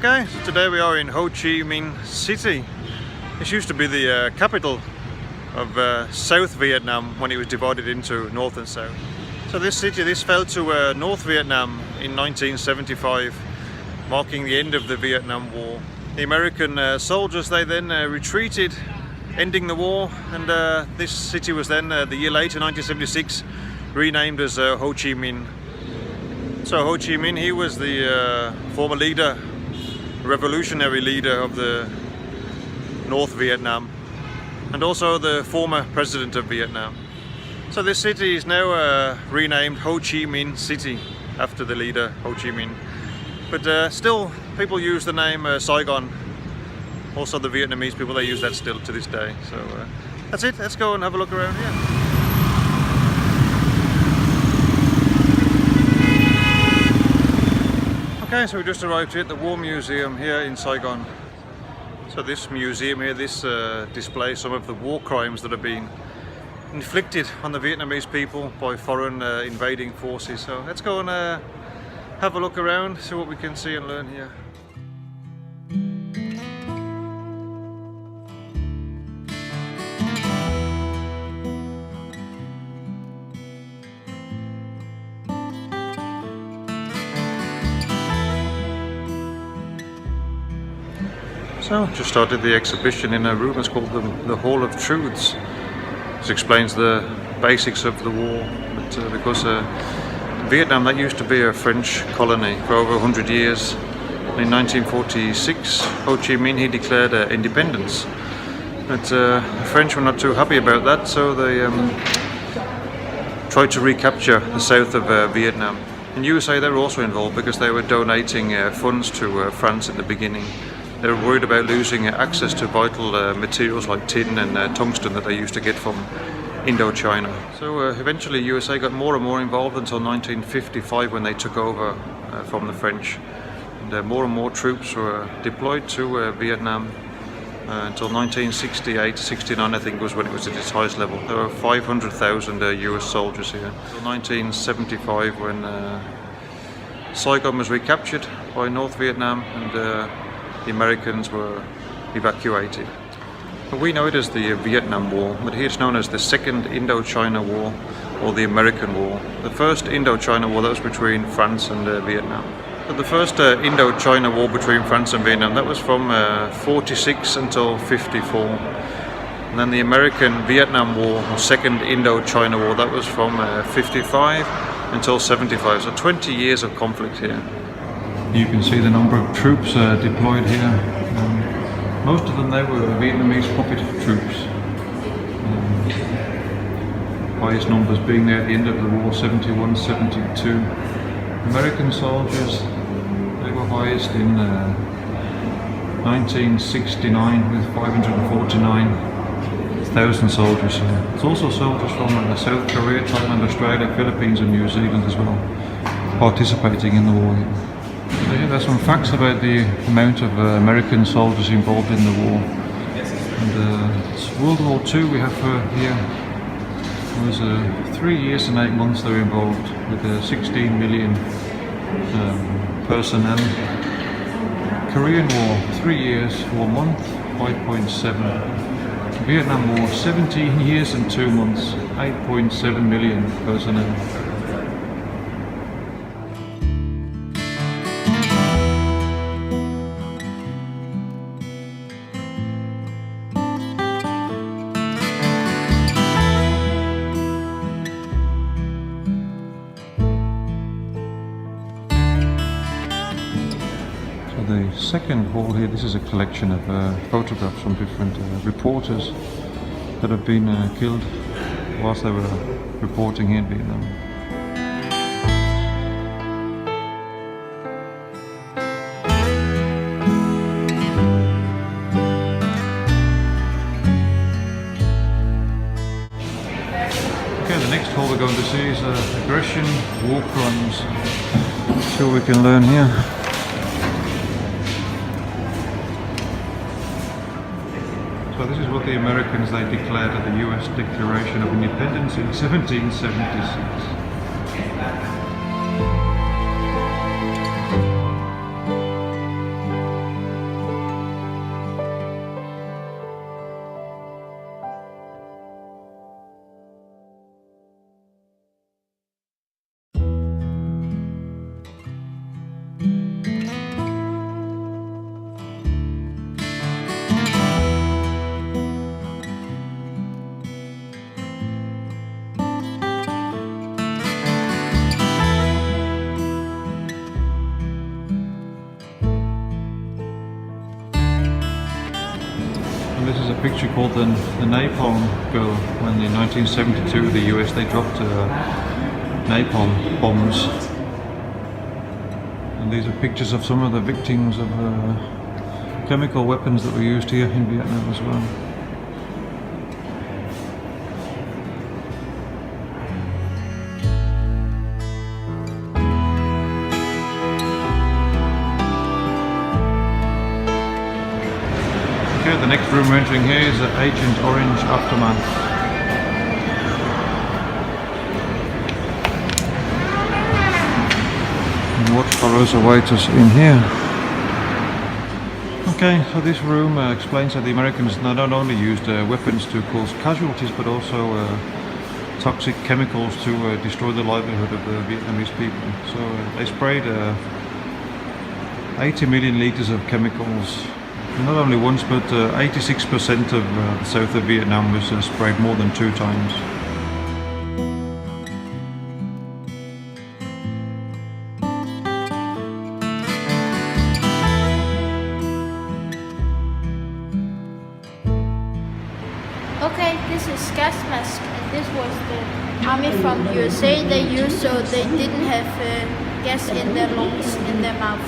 Okay, so today we are in Ho Chi Minh City. This used to be the capital of South Vietnam when it was divided into North and South. So this fell to North Vietnam in 1975, marking the end of the Vietnam War. The American soldiers, they then retreated, ending the war, and this city was then, the year later, 1976, renamed as Ho Chi Minh. So Ho Chi Minh, he was the former leader, revolutionary leader of the North Vietnam, and also the former president of Vietnam. So this city is now renamed Ho Chi Minh City after the leader Ho Chi Minh. But still, people use the name Saigon. Also the Vietnamese people, they use that still to this day. So that's it, let's go and have a look around here. Okay, so we just arrived here at the War Museum here in Saigon. So this museum here, this displays some of the war crimes that have been inflicted on the Vietnamese people by foreign invading forces. So let's go and have a look around, see what we can see and learn here. So, just started the exhibition in a room. It's called the Hall of Truths. This explains the basics of the war. But because Vietnam, that used to be a French colony for over 100 years. In 1946, Ho Chi Minh, he declared independence. But the French were not too happy about that, so they tried to recapture the south of Vietnam. And USA, they were also involved because they were donating funds to France at the beginning. They were worried about losing access to vital materials like tin and tungsten that they used to get from Indochina. So eventually USA got more and more involved until 1955 when they took over from the French. And more and more troops were deployed to Vietnam until 1968-69, I think, was when it was at its highest level. There were 500,000 US soldiers here. Until 1975 when Saigon was recaptured by North Vietnam and the Americans were evacuated. But we know it as the Vietnam War, but here it's known as the Second Indochina War or the American War. The first Indochina War, that was between France and Vietnam. But the first Indochina War between France and Vietnam, that was from 46 until 54. And then the American Vietnam War, or Second Indochina War, that was from 55 until 75. So 20 years of conflict here. You can see the number of troops deployed here. Most of them, they were Vietnamese puppet troops. Highest numbers being there at the end of the war, 71, 72. American soldiers, they were highest in 1969 with 549,000 soldiers here. There's also soldiers from South Korea, Thailand, Australia, Philippines and New Zealand as well, participating in the war here. So yeah, there's some facts about the amount of American soldiers involved in the war. And it's World War II we have here. It was 3 years and 8 months they were involved with 16 million personnel. Korean War, 3 years, 1 month, 5.7. Vietnam War, 17 years and 2 months, 8.7 million personnel. The second hall here, this is a collection of photographs from different reporters that have been killed whilst they were reporting here in Vietnam. Okay, the next hall we're going to see is aggression, war crimes. Let's see what we can learn here. So this is what the Americans, they declared at the US Declaration of Independence in 1776. called the napalm girl when in 1972 the US they dropped napalm bombs. And these are pictures of some of the victims of chemical weapons that were used here in Vietnam as well. Okay, the next room we're entering here is Agent Orange Aftermath. And what follows awaits us in here? Okay, so this room explains how the Americans not only used weapons to cause casualties, but also toxic chemicals to destroy the livelihood of the Vietnamese people. So they sprayed 80 million liters of chemicals. Not only once, but 86% of the south of Vietnam was sprayed more than 2 times. Okay, this is gas mask, and this was the army from USA they used so they didn't have gas in their lungs, in their mouth.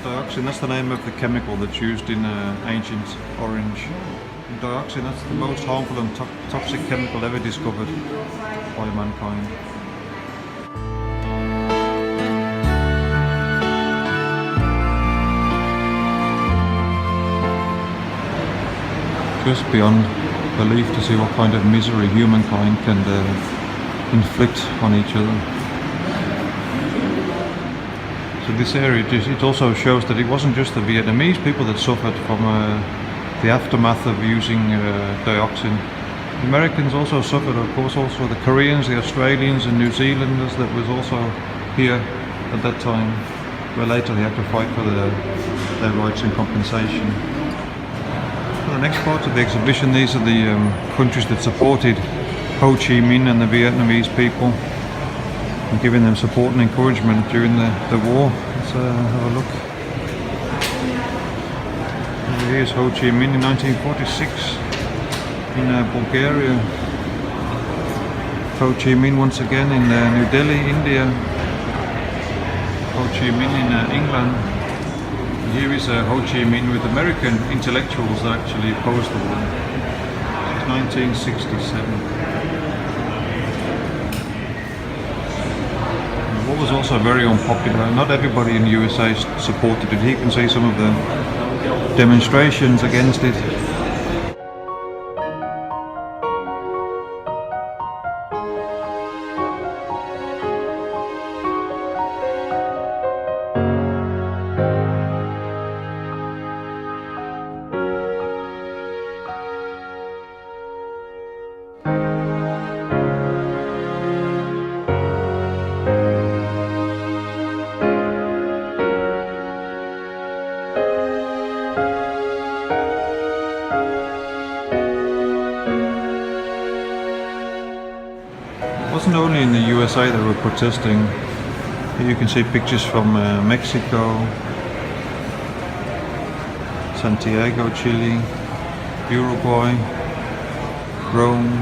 Dioxin, that's the name of the chemical that's used in Agent Orange. Dioxin, that's the most harmful and toxic chemical ever discovered by mankind. Just beyond belief to see what kind of misery humankind can inflict on each other. So this area, it also shows that it wasn't just the Vietnamese people that suffered from the aftermath of using dioxin. The Americans also suffered, of course, also the Koreans, the Australians and New Zealanders that was also here at that time, where later they had to fight for their rights and compensation. The next part of the exhibition, these are the countries that supported Ho Chi Minh and the Vietnamese people, and giving them support and encouragement during the war. Let's have a look. Here's Ho Chi Minh in 1946 in Bulgaria. Ho Chi Minh once again in New Delhi, India. Ho Chi Minh in England. Here is Ho Chi Minh with American intellectuals that actually opposed the war. It's 1967. What was also very unpopular, not everybody in the USA supported it. You can see some of the demonstrations against it. It wasn't only in the USA that were protesting. Here you can see pictures from Mexico, Santiago, Chile, Uruguay, Rome,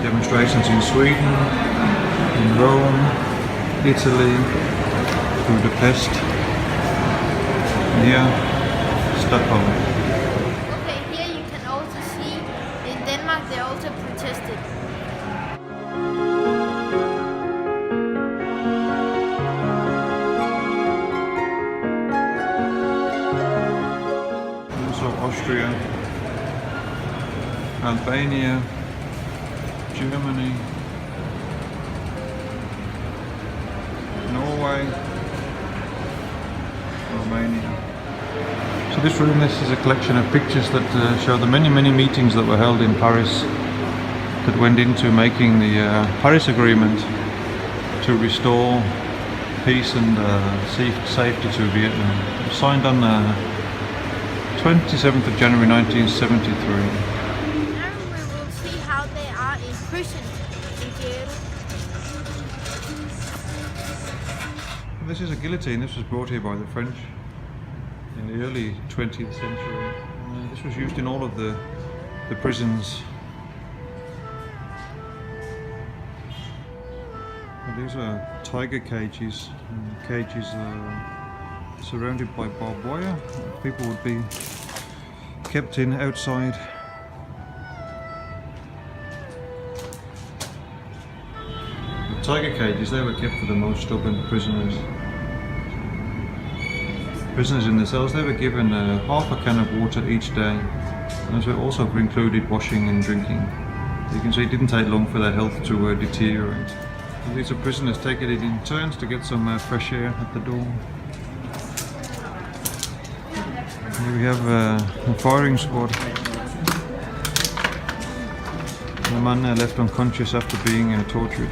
demonstrations in Sweden, in Rome, Italy, Budapest, and here, Stockholm. Okay, here you can also see in Denmark they also protested. Austria, Albania, Germany, Norway, Romania. So this is a collection of pictures that show the many meetings that were held in Paris that went into making the Paris Agreement to restore peace and safety to Vietnam. It was signed on 27th of January 1973. Now we will see how they are in prison, in jail. This is a guillotine. This was brought here by the French in the early 20th century. This was used in all of the prisons. And these are tiger cages, cages surrounded by barbed wire. People would be kept in outside. The tiger cages, they were kept for the most stubborn prisoners. Prisoners in the cells, they were given half a can of water each day, and this also included washing and drinking. You can see it didn't take long for their health to deteriorate. And these are prisoners taking it in turns to get some fresh air at the door. Here we have a firing squad. The man left unconscious after being tortured.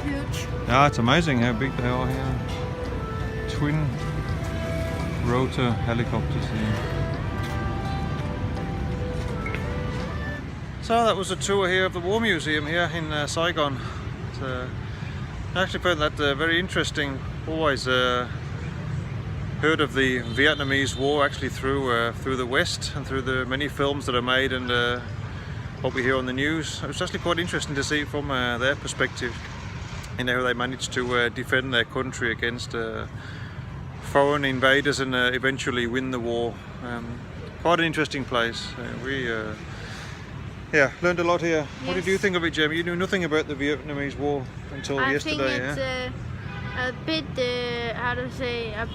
Huge. Yeah, it's amazing how big they are here. Twin rotor helicopters here. So that was a tour here of the War Museum here in Saigon. I actually found that very interesting. Always heard of the Vietnamese War actually through the West and through the many films that are made and what we hear on the news. It was actually quite interesting to see from their perspective. You know, they managed to defend their country against foreign invaders and eventually win the war. Quite an interesting place. We learned a lot here. Yes. What did you think of it, Jamie? You knew nothing about the Vietnamese War until yesterday. I think it's a bit, how to say, a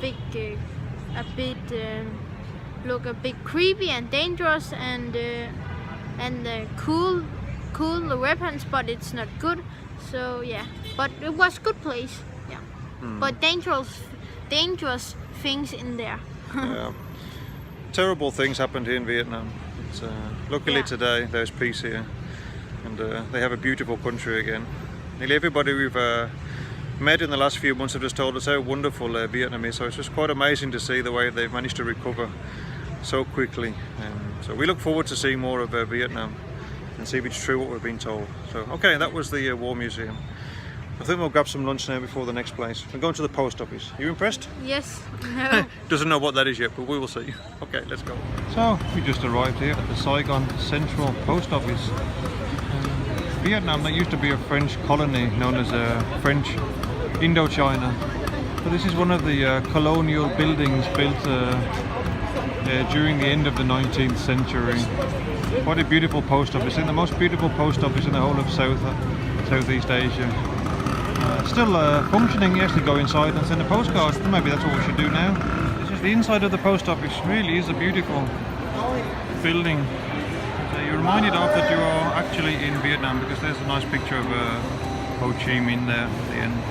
bit creepy and dangerous and cool the weapons, but it's not good. So yeah, but it was good place. Yeah, but dangerous things in there. Yeah. Terrible things happened here in Vietnam. It's, luckily today there's peace here, and they have a beautiful country again. Nearly everybody we've met in the last few months have just told us how wonderful Vietnam is. So it's just quite amazing to see the way they've managed to recover so quickly. So we look forward to seeing more of Vietnam and see if it's true what we've been told. So okay, that was the War Museum. I think we'll grab some lunch now before the next place. We're going to the post office. You impressed? Yes. No. Doesn't know what that is yet, but we will see. Okay, let's go. So we just arrived here at the Saigon Central Post Office. Vietnam, that used to be a French colony known as French Indochina. So this is one of the colonial buildings built during the end of the 19th century. Quite a beautiful post office. I think the most beautiful post office in the whole of Southeast Asia. Still functioning. You actually go inside and send a postcard. Maybe that's what we should do now. This is the inside of the post office. Really is a beautiful building. So you're reminded of that you are actually in Vietnam because there's a nice picture of Ho Chi Minh there at the end.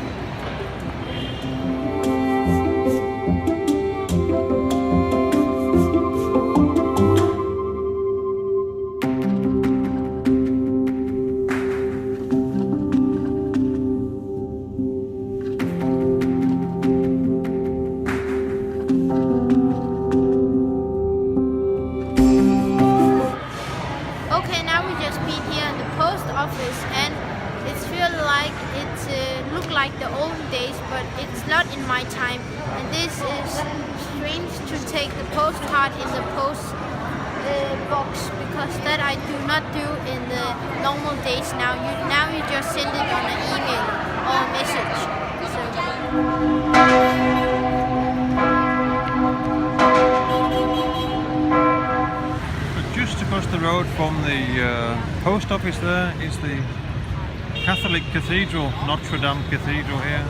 Like the olden days, but it's not in my time, and this is strange to take the postcard in the post box because that I do not do in the normal days. Now you just send it on an email or a message. But just across the road from the post office there is the Catholic Cathedral, Notre Dame Cathedral here.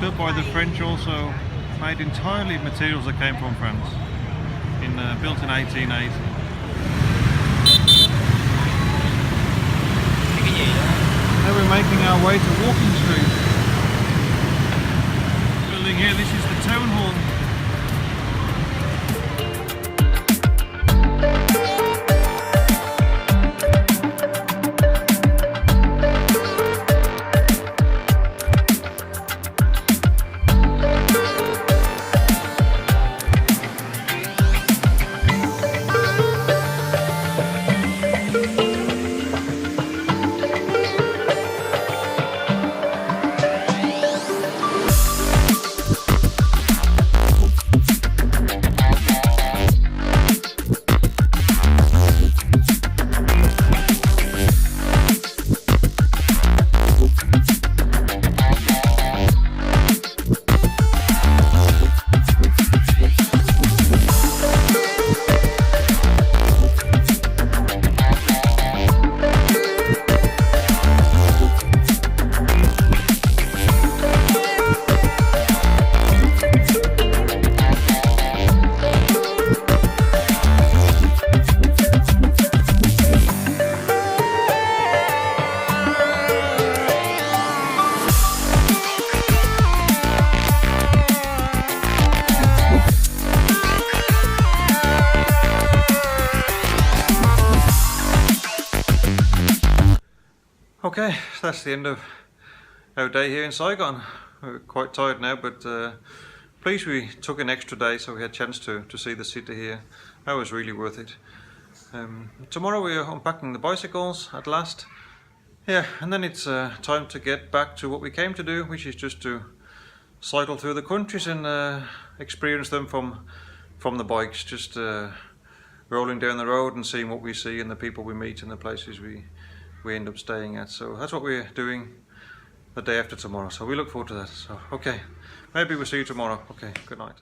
Built by the French also, made entirely of materials that came from France. Built in 1880. Now we're making our way to Walking Street. building here. This is the town hall. Okay, that's the end of our day here in Saigon. We're quite tired now, but pleased we took an extra day so we had a chance to see the city here. That was really worth it. Tomorrow we are unpacking the bicycles at last. Yeah, and then it's time to get back to what we came to do, which is just to cycle through the countries and experience them from the bikes, just rolling down the road and seeing what we see and the people we meet and the places we end up staying at. So that's what we're doing the day after tomorrow. So we look forward to that. So okay, maybe we'll see you tomorrow. Okay, good night.